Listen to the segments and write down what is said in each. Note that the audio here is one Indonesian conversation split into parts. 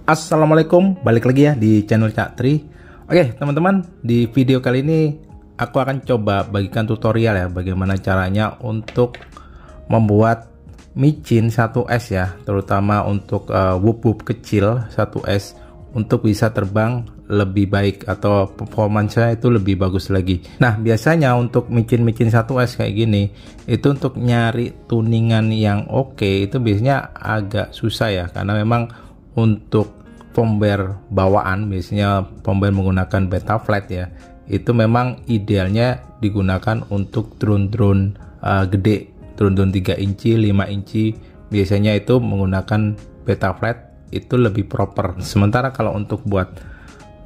Assalamualaikum, balik lagi ya di channel Cak Tri. Oke teman-teman, di video kali ini aku akan coba bagikan tutorial ya, bagaimana caranya untuk membuat micin 1S ya, terutama untuk wup-wup kecil 1S untuk bisa terbang lebih baik atau performanya itu lebih bagus lagi. Nah biasanya untuk micin-micin 1S kayak gini itu untuk nyari tuningan yang oke itu biasanya agak susah ya, karena memang untuk firmware bawaan biasanya firmware menggunakan Betaflight ya, itu memang idealnya digunakan untuk drone-drone gede, drone-drone 3 inci 5 inci biasanya itu menggunakan Betaflight itu lebih proper. Sementara kalau untuk buat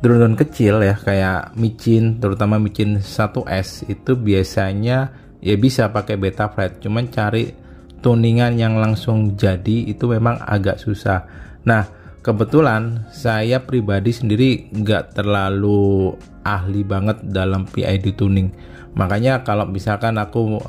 drone-drone kecil ya kayak micin, terutama micin 1S itu biasanya ya bisa pakai Betaflight, cuman cari tuningan yang langsung jadi itu memang agak susah. Nah kebetulan saya pribadi sendiri nggak terlalu ahli banget dalam PID tuning, makanya kalau misalkan aku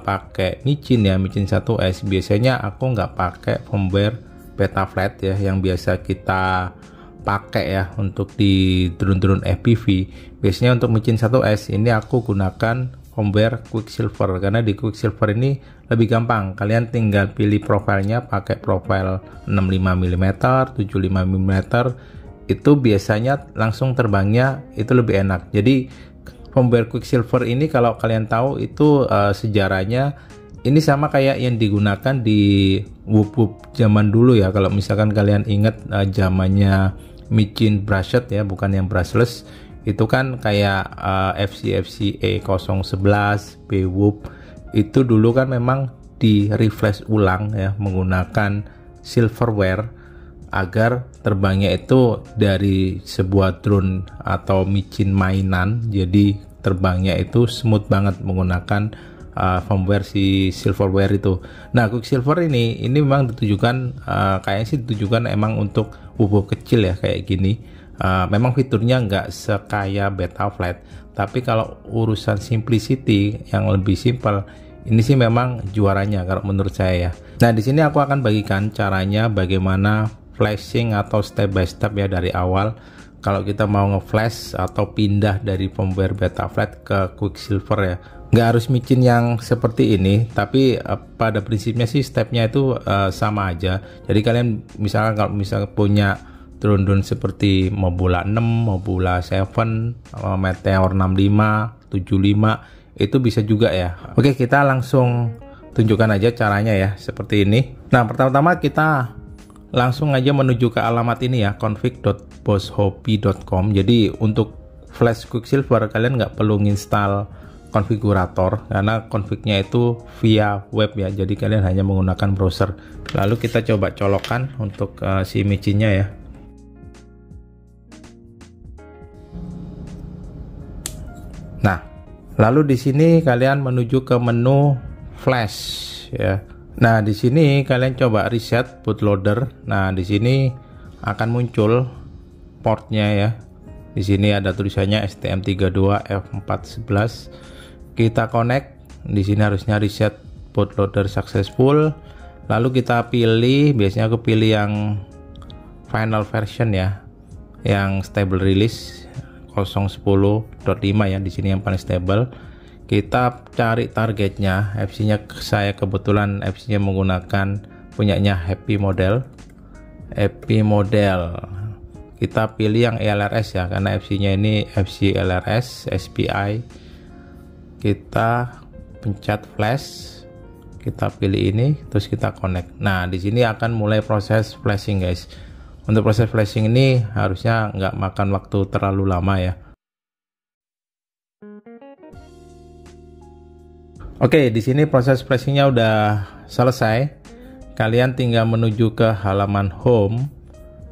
pakai micin ya, micin 1S biasanya aku nggak pakai firmware Betaflight ya yang biasa kita pakai ya untuk di drone-drone FPV. Biasanya untuk micin 1S ini aku gunakan firmware Quicksilver, karena di Quicksilver ini lebih gampang, kalian tinggal pilih profilnya pakai profil 65mm 75mm itu biasanya langsung terbangnya itu lebih enak. Jadi firmware Quicksilver ini kalau kalian tahu itu sejarahnya ini sama kayak yang digunakan di wup-wup zaman dulu ya. Kalau misalkan kalian ingat zamannya micin brushed ya, bukan yang brushless, itu kan kayak FC E011 BWOOP itu dulu kan memang di refresh ulang ya menggunakan silverware agar terbangnya itu dari sebuah drone atau micin mainan jadi terbangnya itu smooth banget menggunakan firmware si silverware itu. Nah Quicksilver ini memang ditujukan kayaknya sih ditujukan emang untuk wup kecil ya kayak gini. Memang fiturnya nggak sekaya Betaflight, tapi kalau urusan simplicity yang lebih simpel ini sih memang juaranya kalau menurut saya ya. Nah di sini aku akan bagikan caranya bagaimana flashing atau step by step ya dari awal kalau kita mau nge-flash atau pindah dari firmware Betaflight ke Quicksilver ya. Nggak harus micin yang seperti ini, tapi pada prinsipnya sih stepnya itu sama aja. Jadi kalian misalkan kalau misalnya punya drone-drone seperti Mobula 6, Mobula 7, Meteor 65, 75 itu bisa juga ya. Oke kita langsung tunjukkan aja caranya ya seperti ini. Nah pertama-tama kita langsung aja menuju ke alamat ini ya, config.bosshobby.com. Jadi untuk flash Quicksilver kalian nggak perlu install konfigurator karena confignya itu via web ya, jadi kalian hanya menggunakan browser. Lalu kita coba colokkan untuk si micinnya ya. Nah lalu di sini kalian menuju ke menu flash ya. Nah di sini kalian coba reset bootloader. Nah di sini akan muncul portnya ya. Di sini ada tulisannya STM32F411. Kita connect. Di sini harusnya reset bootloader successful. Lalu kita pilih, biasanya aku pilih yang final version ya, yang stable release 0.10.5 ya. Di sini yang paling stable. Kita cari targetnya, FC-nya saya kebetulan FC-nya menggunakan punyanya Happy Model. Kita pilih yang LRS ya, karena FC-nya ini FC LRS SPI. Kita pencet flash, kita pilih ini, terus kita connect. Nah di sini akan mulai proses flashing guys. Untuk proses flashing ini harusnya nggak makan waktu terlalu lama ya. Oke, di sini proses flashingnya udah selesai. Kalian tinggal menuju ke halaman home,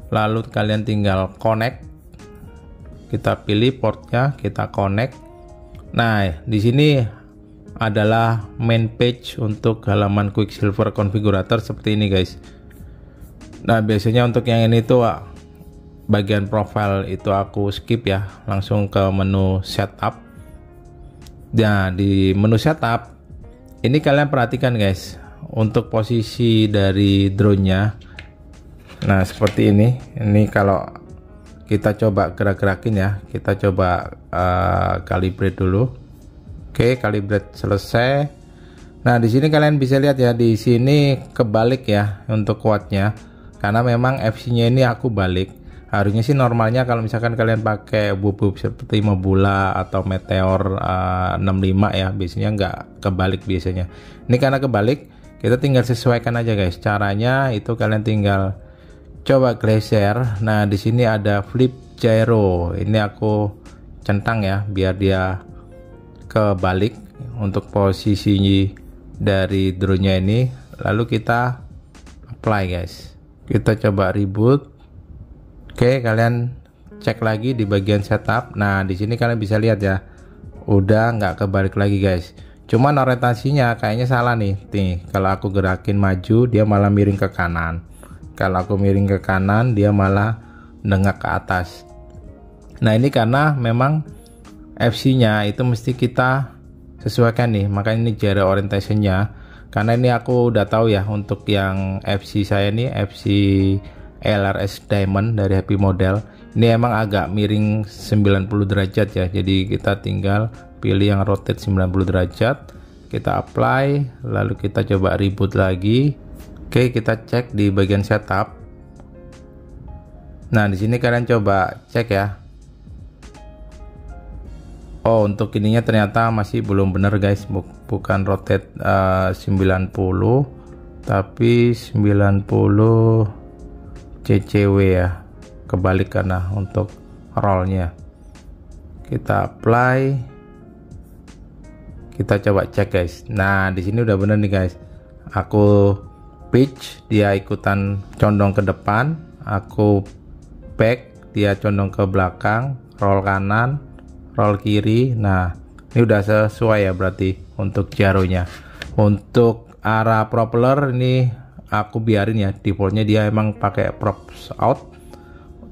lalu kalian tinggal connect. Kita pilih portnya, kita connect. Nah, di sini adalah main page untuk halaman Quicksilver configurator seperti ini guys. Nah, biasanya untuk yang ini tuh bagian profile itu aku skip ya, langsung ke menu setup. Nah, di menu setup ini kalian perhatikan guys, untuk posisi dari drone-nya Nah seperti ini kalau kita coba gerak-gerakin ya, kita coba calibrate dulu. Oke, calibrate selesai. Nah di sini kalian bisa lihat ya, di sini kebalik ya untuk kuatnya, karena memang FC-nya ini aku balik. Harusnya sih normalnya kalau misalkan kalian pakai bubuk seperti Mobula atau Meteor 65 ya, biasanya nggak kebalik biasanya. Ini karena kebalik, kita tinggal sesuaikan aja guys. Caranya itu kalian tinggal coba geser. Nah di sini ada flip gyro, ini aku centang ya biar dia kebalik untuk posisi dari drone-nya ini. Lalu kita apply guys, kita coba reboot. Oke, kalian cek lagi di bagian setup. Nah di sini kalian bisa lihat ya, udah nggak kebalik lagi guys, cuman orientasinya kayaknya salah nih. Kalau aku gerakin maju dia malah miring ke kanan, kalau aku miring ke kanan dia malah nengak ke atas. Nah ini karena memang FC-nya itu mesti kita sesuaikan nih, makanya ini gyro orientation-nya. Karena ini aku udah tahu ya, untuk yang FC saya nih FC LRS Diamond dari Happy Model ini emang agak miring 90 derajat ya, jadi kita tinggal pilih yang rotate 90 derajat, kita apply, lalu kita coba reboot lagi. Oke, kita cek di bagian setup. Nah di sini kalian coba cek ya. Oh, untuk ininya ternyata masih belum benar guys, bukan rotate 90 tapi 90 CCW ya, kebalik karena untuk rollnya. Kita apply, kita coba cek guys. Nah di sini udah bener nih guys, aku pitch dia ikutan condong ke depan, aku back dia condong ke belakang, roll kanan, roll kiri. Nah ini udah sesuai ya berarti untuk gyronya. Untuk arah propeller ini aku biarin ya, defaultnya dia emang pakai props out.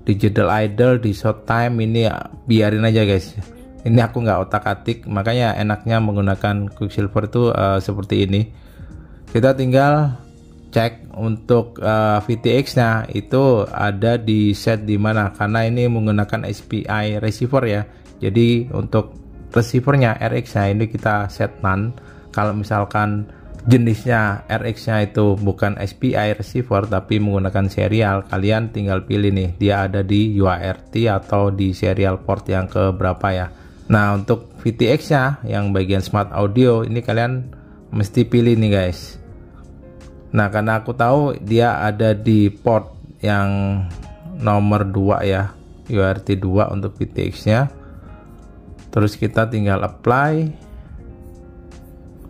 Digital idle, di short time ini biarin aja guys, ini aku nggak otak-atik, makanya enaknya menggunakan Quicksilver itu seperti ini. Kita tinggal cek untuk VTX nya itu ada di set di mana, karena ini menggunakan SPI receiver ya. Jadi untuk receivernya RX nya ini kita set none. Kalau misalkan jenisnya RX nya itu bukan SPI receiver tapi menggunakan serial, kalian tinggal pilih nih dia ada di UART atau di serial port yang ke berapa ya. Nah untuk VTX nya yang bagian smart audio ini kalian mesti pilih nih guys. Nah karena aku tahu dia ada di port yang nomor 2 ya, UART 2 untuk VTX nya. Terus kita tinggal apply.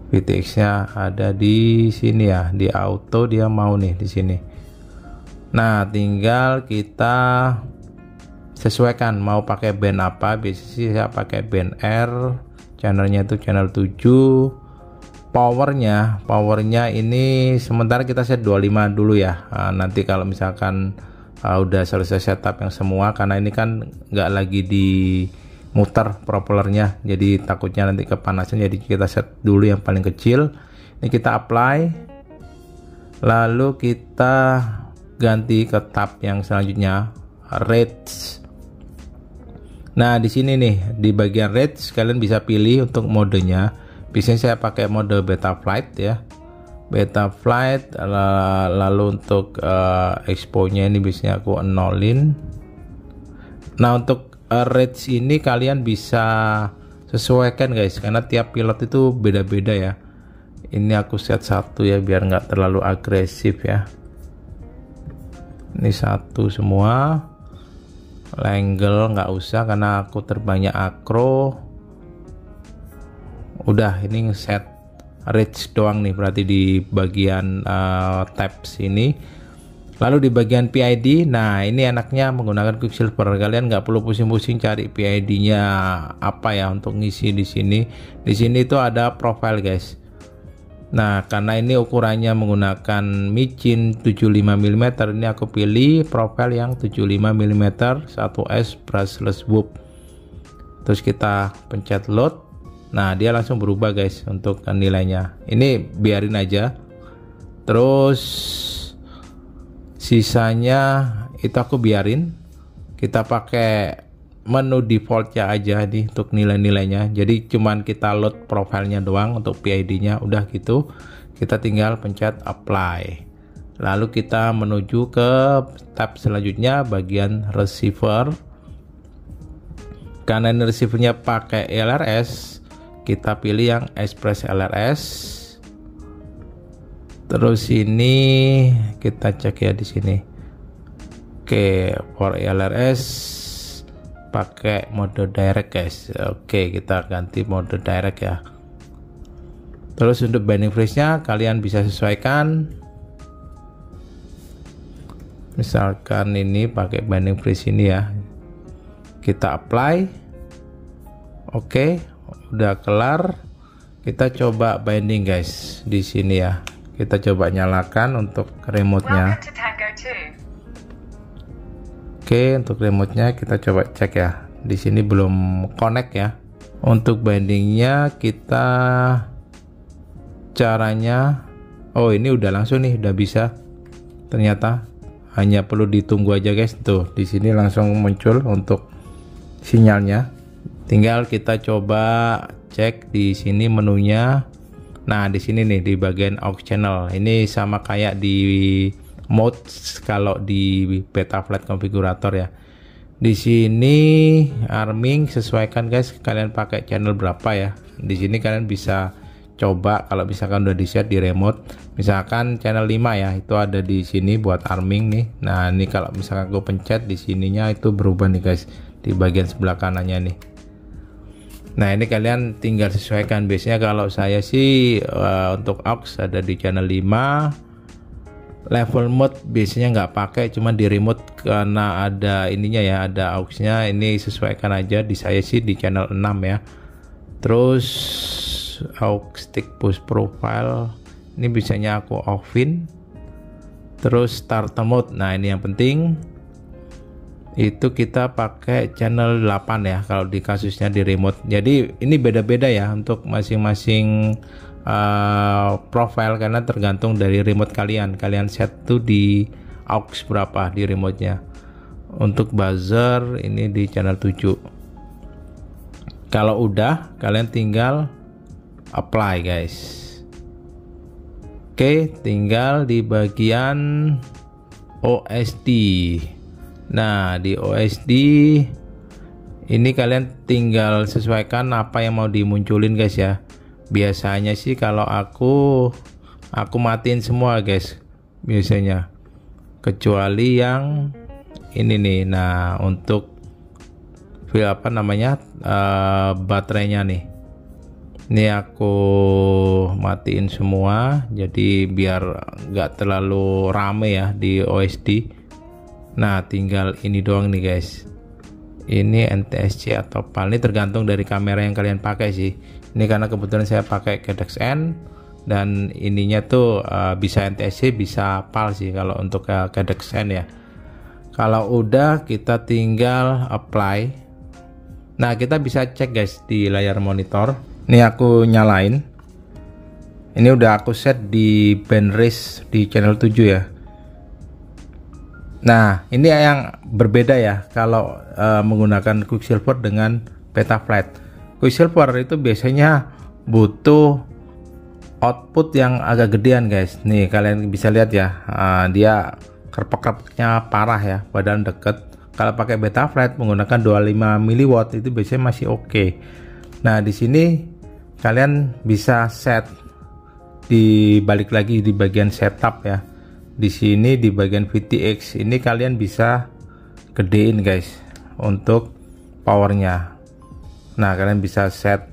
VTX-nya ada di sini ya, di auto dia mau nih di sini. Nah, tinggal kita sesuaikan mau pakai band apa. Biasanya saya pakai band R, channelnya itu channel 7. Powernya ini sementara kita set 25 dulu ya. Nah, nanti kalau misalkan udah selesai setup yang semua, karena ini kan nggak lagi di muter propellernya, jadi takutnya nanti kepanasan, jadi kita set dulu yang paling kecil. Ini kita apply, lalu kita ganti ke tab yang selanjutnya, rates. Nah di sini nih di bagian rates kalian bisa pilih untuk modenya. Biasanya saya pakai mode beta flight ya, beta flight. Lalu untuk expo-nya ini biasanya aku nolin. Nah untuk rates ini kalian bisa sesuaikan guys, karena tiap pilot itu beda-beda ya. Ini aku set 1 ya biar nggak terlalu agresif ya. Ini 1 semua. Angle nggak usah karena aku terbangnya acro. Udah, ini ngeset rates doang nih berarti di bagian tabs ini. Lalu di bagian PID, nah ini enaknya menggunakan Quicksilver. Kalian nggak perlu pusing-pusing cari PID-nya apa ya untuk ngisi di sini. Di sini itu ada profile guys. Nah karena ini ukurannya menggunakan micin 75 mm, ini aku pilih profile yang 75 mm 1S brushless whoop. Terus kita pencet load. Nah dia langsung berubah guys untuk nilainya. Ini biarin aja. Terus sisanya itu aku biarin. Kita pakai menu defaultnya aja nih untuk nilai-nilainya. Jadi cuman kita load profilnya doang untuk PID-nya, udah gitu. Kita tinggal pencet apply. Lalu kita menuju ke tab selanjutnya bagian receiver. Karena ini receivernya pakai LRS, kita pilih yang Express LRS. Terus ini kita cek ya di sini. Oke, for LRS pakai mode direct guys. Oke, kita ganti mode direct ya. Terus untuk binding freeze-nya kalian bisa sesuaikan. Misalkan ini pakai binding freeze ini ya. Kita apply. Oke, udah kelar. Kita coba binding guys di sini ya. Kita coba nyalakan untuk remote-nya. Oke, untuk remote-nya kita coba cek ya. Di sini belum connect ya. Untuk bindingnya kita caranya, oh ini udah langsung nih, udah bisa. Ternyata hanya perlu ditunggu aja guys. Tuh, di sini langsung muncul untuk sinyalnya. Tinggal kita coba cek di sini menunya. Nah, di sini nih di bagian aux channel. Ini sama kayak di mode kalau di Betaflight konfigurator ya. Di sini arming sesuaikan guys, kalian pakai channel berapa ya. Di sini kalian bisa coba kalau misalkan udah di set di remote, misalkan channel 5 ya, itu ada di sini buat arming nih. Nah, ini kalau misalkan gue pencet di sininya itu berubah nih guys di bagian sebelah kanannya nih. Nah, ini kalian tinggal sesuaikan. Biasanya kalau saya sih untuk aux ada di channel 5. Level mode biasanya nggak pakai, cuma di remote karena ada ininya ya, ada aux-nya. Ini sesuaikan aja. Di saya sih di channel 6 ya. Terus aux stick push profile ini biasanya aku offin. Terus starter mode, nah ini yang penting itu kita pakai channel 8 ya kalau di kasusnya di remote. Jadi ini beda-beda ya untuk masing-masing profile, karena tergantung dari remote kalian set tuh di aux berapa di remote-nya. Untuk buzzer ini di channel 7. Kalau udah, kalian tinggal apply guys. Oke, tinggal di bagian OSD. Nah, di OSD ini kalian tinggal sesuaikan apa yang mau dimunculin guys ya. Biasanya sih kalau aku matiin semua guys biasanya, kecuali yang ini nih. Nah, untuk apa namanya baterainya nih, ini aku matiin semua jadi biar nggak terlalu rame ya di OSD. Nah, tinggal ini doang nih guys. Ini NTSC atau PAL, ini tergantung dari kamera yang kalian pakai sih. Ini karena kebetulan saya pakai Cadex N dan ininya tuh bisa NTSC bisa PAL sih kalau untuk Cadex N ya. Kalau udah kita tinggal apply. Nah, kita bisa cek guys di layar monitor. Ini aku nyalain. Ini udah aku set di band race di channel 7 ya. Nah, ini yang berbeda ya kalau menggunakan Quicksilver dengan Betaflight. Quicksilver itu biasanya butuh output yang agak gedean guys. Nih kalian bisa lihat ya, dia kerpek-kerpeknya parah ya, padahal deket. Kalau pakai Betaflight menggunakan 25 mW itu biasanya masih oke. Nah, di sini kalian bisa set, dibalik lagi di bagian setup ya. Di sini di bagian VTX ini kalian bisa gedein guys untuk powernya. Nah, kalian bisa set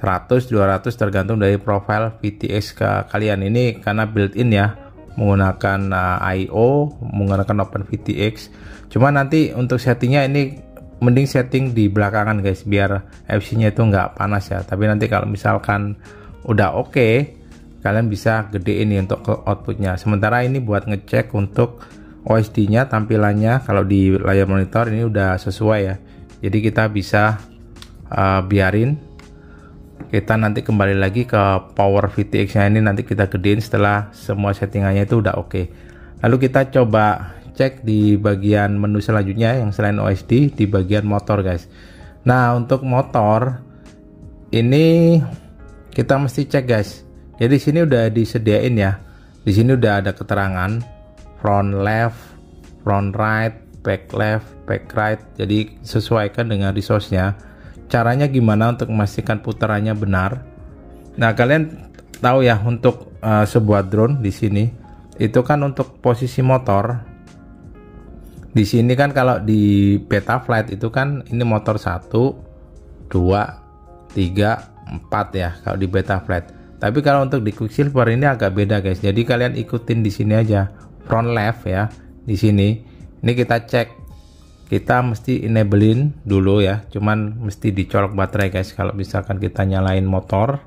100, 200 tergantung dari profile VTX ke kalian. Ini karena built-in ya, menggunakan I/O, menggunakan OpenVTX. Cuma nanti untuk settingnya ini mending setting di belakangan guys, biar FC-nya itu nggak panas ya. Tapi nanti kalau misalkan udah oke, kalian bisa gedein nih untuk outputnya. Sementara ini buat ngecek untuk OSD-nya, tampilannya kalau di layar monitor ini udah sesuai ya. Jadi kita bisa biarin. Kita nanti kembali lagi ke power VTX-nya, ini nanti kita gedein setelah semua settingannya itu udah oke. Lalu kita coba cek di bagian menu selanjutnya yang selain OSD, di bagian motor guys. Nah, untuk motor ini kita mesti cek guys. Jadi sini udah disediain ya. Di sini udah ada keterangan front left, front right, back left, back right. Jadi sesuaikan dengan resource-nya. Caranya gimana untuk memastikan putarannya benar? Nah, kalian tahu ya, untuk sebuah drone di sini itu kan untuk posisi motor. Di sini kan kalau di Betaflight itu kan ini motor 1, 2, 3, 4 ya kalau di Betaflight. Tapi kalau untuk di Quicksilver ini agak beda guys. Jadi kalian ikutin di sini aja, front left ya. Di sini ini kita cek, kita mesti enablein dulu ya. Cuman mesti dicolok baterai guys kalau misalkan kita nyalain motor.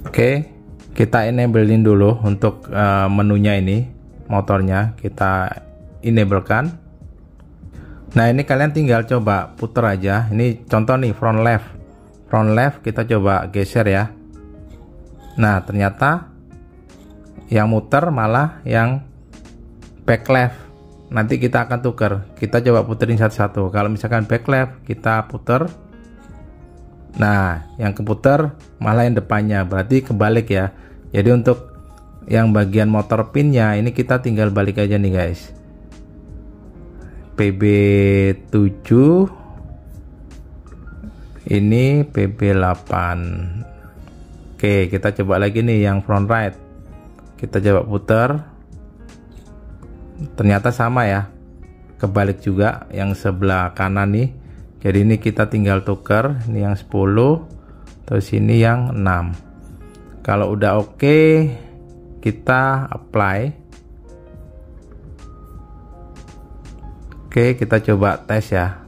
Oke, kita enablein dulu untuk menunya ini. Motornya kita enablekan. Nah, ini kalian tinggal coba puter aja. Ini contoh nih, front left kita coba geser ya. Nah, ternyata yang muter malah yang back left. Nanti kita akan tuker, kita coba puterin satu-satu. Kalau misalkan back left kita puter, nah yang keputer malah yang depannya, berarti kebalik ya. Jadi untuk yang bagian motor pinnya ini kita tinggal balik aja nih guys. PB7 ini PB8. Oke, kita coba lagi nih yang front right. Kita coba puter. Ternyata sama ya. Kebalik juga yang sebelah kanan nih. Jadi ini kita tinggal tuker, ini yang 10, terus ini yang 6. Kalau udah oke, kita apply. Oke, kita coba tes ya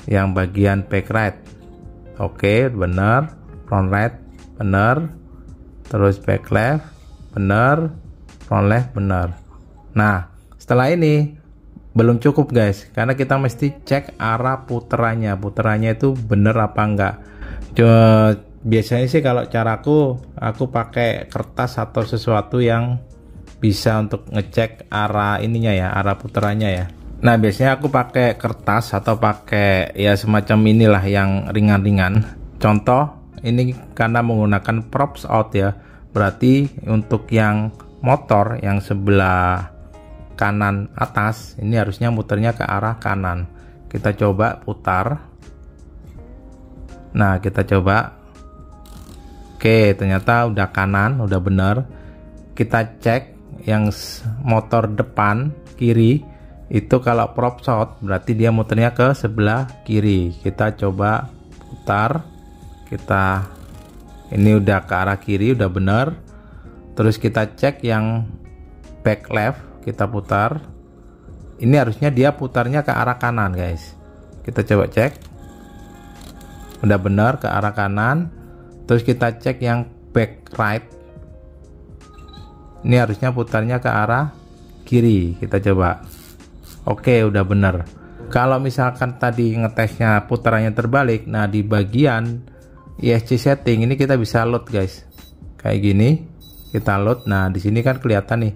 yang bagian back right. Oke, bener. Front right bener, terus back left bener, front left bener. Nah, setelah ini belum cukup guys, karena kita mesti cek arah puterannya itu bener apa enggak. Biasanya sih kalau caraku, aku pakai kertas atau sesuatu yang bisa untuk ngecek arah ininya ya, arah puterannya ya. Nah, biasanya aku pakai kertas atau pakai ya semacam inilah yang ringan-ringan. Contoh, ini karena menggunakan props out ya. Berarti untuk yang motor yang sebelah kanan atas, ini harusnya muternya ke arah kanan. Kita coba putar. Nah, kita coba. Oke, ternyata udah kanan, udah bener. Kita cek yang motor depan kiri itu kalau prop shot berarti dia muternya ke sebelah kiri. Kita coba putar. Kita ini udah ke arah kiri, udah bener. Terus kita cek yang back left, kita putar. Ini harusnya dia putarnya ke arah kanan guys. Kita coba cek. Udah bener ke arah kanan. Terus kita cek yang back right, ini harusnya putarnya ke arah kiri. Kita coba. Oke, udah bener. Kalau misalkan tadi ngetesnya putarannya terbalik, nah di bagian ESC setting ini kita bisa load guys, kayak gini kita load. Nah, di sini kan kelihatan nih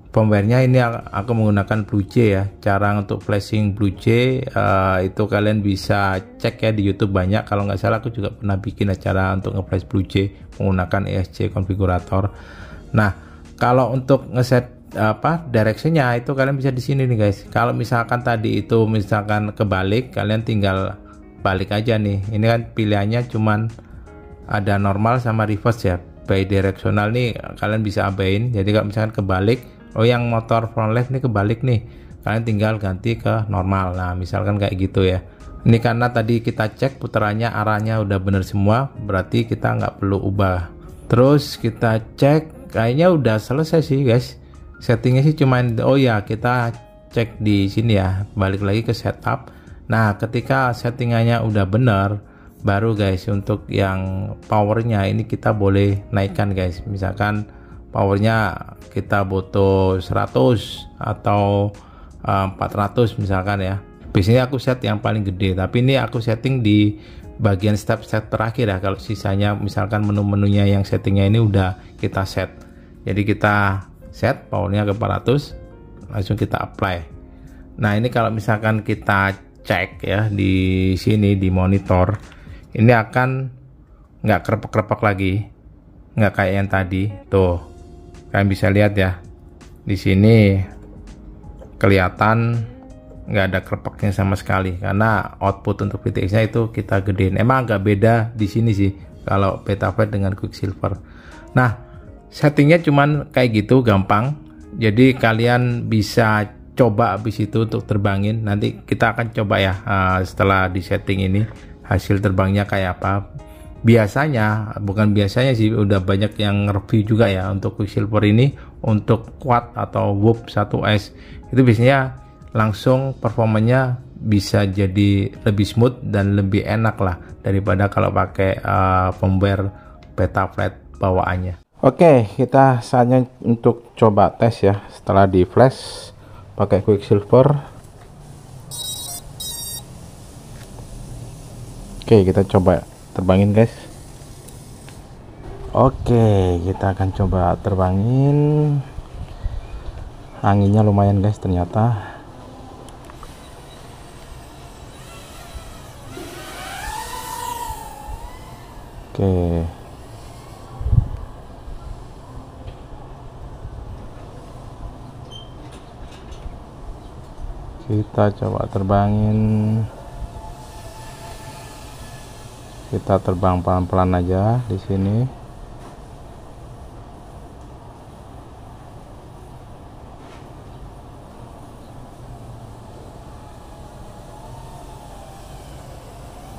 firmware-nya. Ini aku menggunakan BlueJ ya. Cara untuk flashing BlueJ itu kalian bisa cek ya di YouTube banyak. Kalau nggak salah aku juga pernah bikin acara untuk nge-flash BlueJ menggunakan ESC konfigurator. Nah, kalau untuk ngeset direction-nya itu kalian bisa di sini nih guys. Kalau misalkan tadi itu misalkan kebalik, kalian tinggal balik aja nih. Ini kan pilihannya cuman ada normal sama reverse ya. Bidirectional nih kalian bisa abain. Jadi kalau misalkan kebalik, oh yang motor front left nih kebalik nih, kalian tinggal ganti ke normal. Nah, misalkan kayak gitu ya. Ini karena tadi kita cek putarannya arahnya udah bener semua, berarti kita nggak perlu ubah. Terus kita cek, kayaknya udah selesai sih guys. Settingnya sih cuman, oh ya kita cek di sini ya, balik lagi ke setup. Nah, ketika settingannya udah bener, baru guys untuk yang powernya ini kita boleh naikkan guys. Misalkan powernya kita butuh 100 atau 400 misalkan ya. Biasanya aku set yang paling gede, tapi ini aku setting di bagian step terakhir ya. Kalau sisanya misalkan menu-menunya yang settingnya ini udah kita set. Jadi kita set powernya ke 400, langsung kita apply. Nah ini kalau misalkan kita cek ya di sini di monitor, ini akan nggak kerepek-kerepek lagi, nggak kayak yang tadi. Tuh kalian bisa lihat ya, di sini kelihatan nggak ada kerepeknya sama sekali, karena output untuk VTX nya itu kita gedein. Emang agak beda di sini sih kalau Betaflight dengan Quicksilver. Nah settingnya cuman kayak gitu, gampang. Jadi kalian bisa coba habis itu untuk terbangin. Nanti kita akan coba ya setelah di setting ini hasil terbangnya kayak apa. Biasanya, bukan biasanya sih, udah banyak yang review juga ya untuk Quicksilver ini. Untuk Quad atau Warp 1S itu biasanya langsung performanya bisa jadi lebih smooth dan lebih enak lah daripada kalau pakai firmware Betaflight bawaannya. Oke, kita saatnya untuk coba tes ya setelah di flash pakai Quicksilver. Oke, kita coba terbangin guys. Oke, kita akan coba terbangin. Anginnya lumayan guys ternyata. Oke, kita coba terbangin. Kita terbang pelan-pelan aja di sini.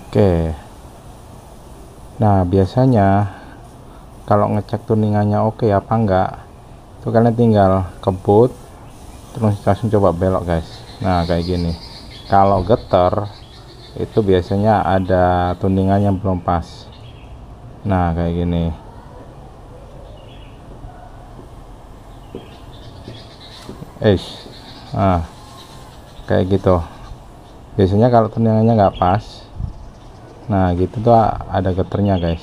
Oke. Nah, biasanya kalau ngecek tuningannya oke apa enggak, itu kalian tinggal kebut terus langsung coba belok guys. Nah kayak gini. Kalau getar itu biasanya ada tuningan yang belum pas. Nah kayak gini. Nah kayak gitu. Biasanya kalau tuningannya nggak pas, nah gitu tuh ada getarnya guys.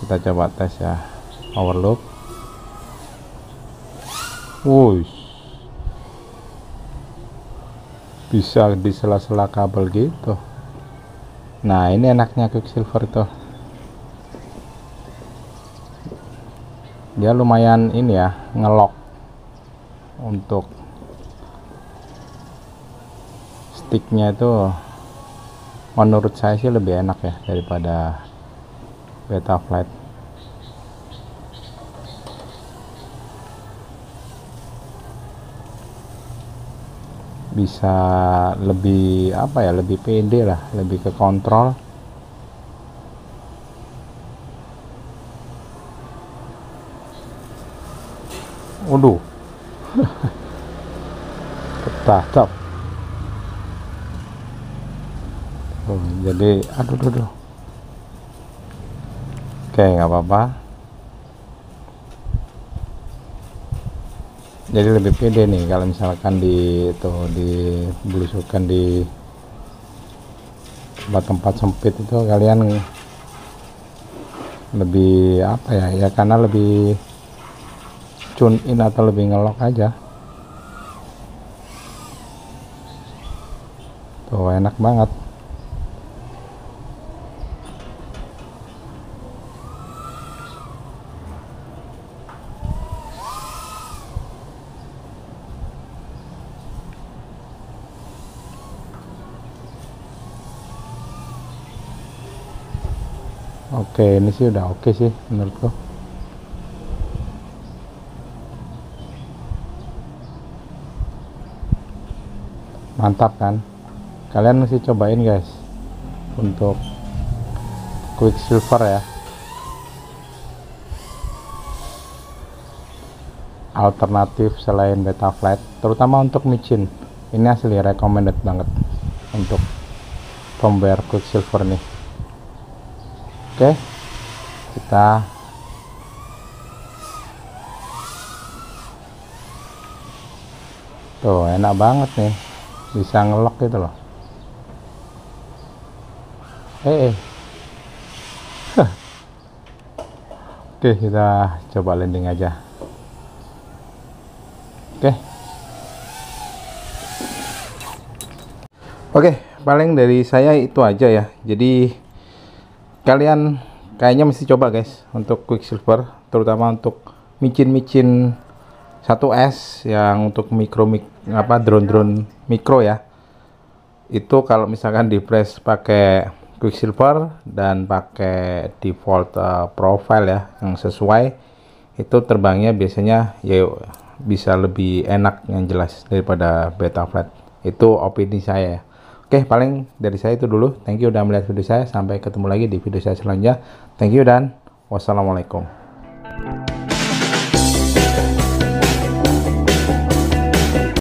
Kita coba tes ya, overlook. Wush, bisa di sela-sela kabel gitu. Nah ini enaknya Quicksilver tuh, dia lumayan ini ya, ngelok untuk sticknya itu. Menurut saya sih lebih enak ya daripada Betaflight. Bisa lebih apa ya, lebih pede lah, lebih ke kontrol. Waduh. Ketatap. Jadi aduh. Oke, nggak apa-apa. Jadi lebih pede nih kalau misalkan dibelusukan di tempat sempit itu, kalian lebih apa ya, ya karena lebih tune in atau lebih ngelok aja. Tuh enak banget. Oke, ini sih udah oke sih menurutku. Mantap kan? Kalian mesti cobain guys untuk Quicksilver ya. Alternatif selain Betaflight, terutama untuk micin, ini asli recommended banget untuk firmware Quicksilver nih. Oke, kita tuh enak banget nih, bisa ngelok gitu loh. Oke, kita coba landing aja. Oke, paling dari saya itu aja ya. Jadi kalian kayaknya mesti coba guys untuk Quicksilver, terutama untuk micin 1S yang untuk drone mikro ya. Itu kalau misalkan di press pakai Quicksilver dan pakai default profile ya yang sesuai, itu terbangnya biasanya ya bisa lebih enak yang jelas daripada Betaflight. Itu opini saya ya. Oke, paling dari saya itu dulu. Thank you udah melihat video saya. Sampai ketemu lagi di video saya selanjutnya. Thank you dan wassalamualaikum.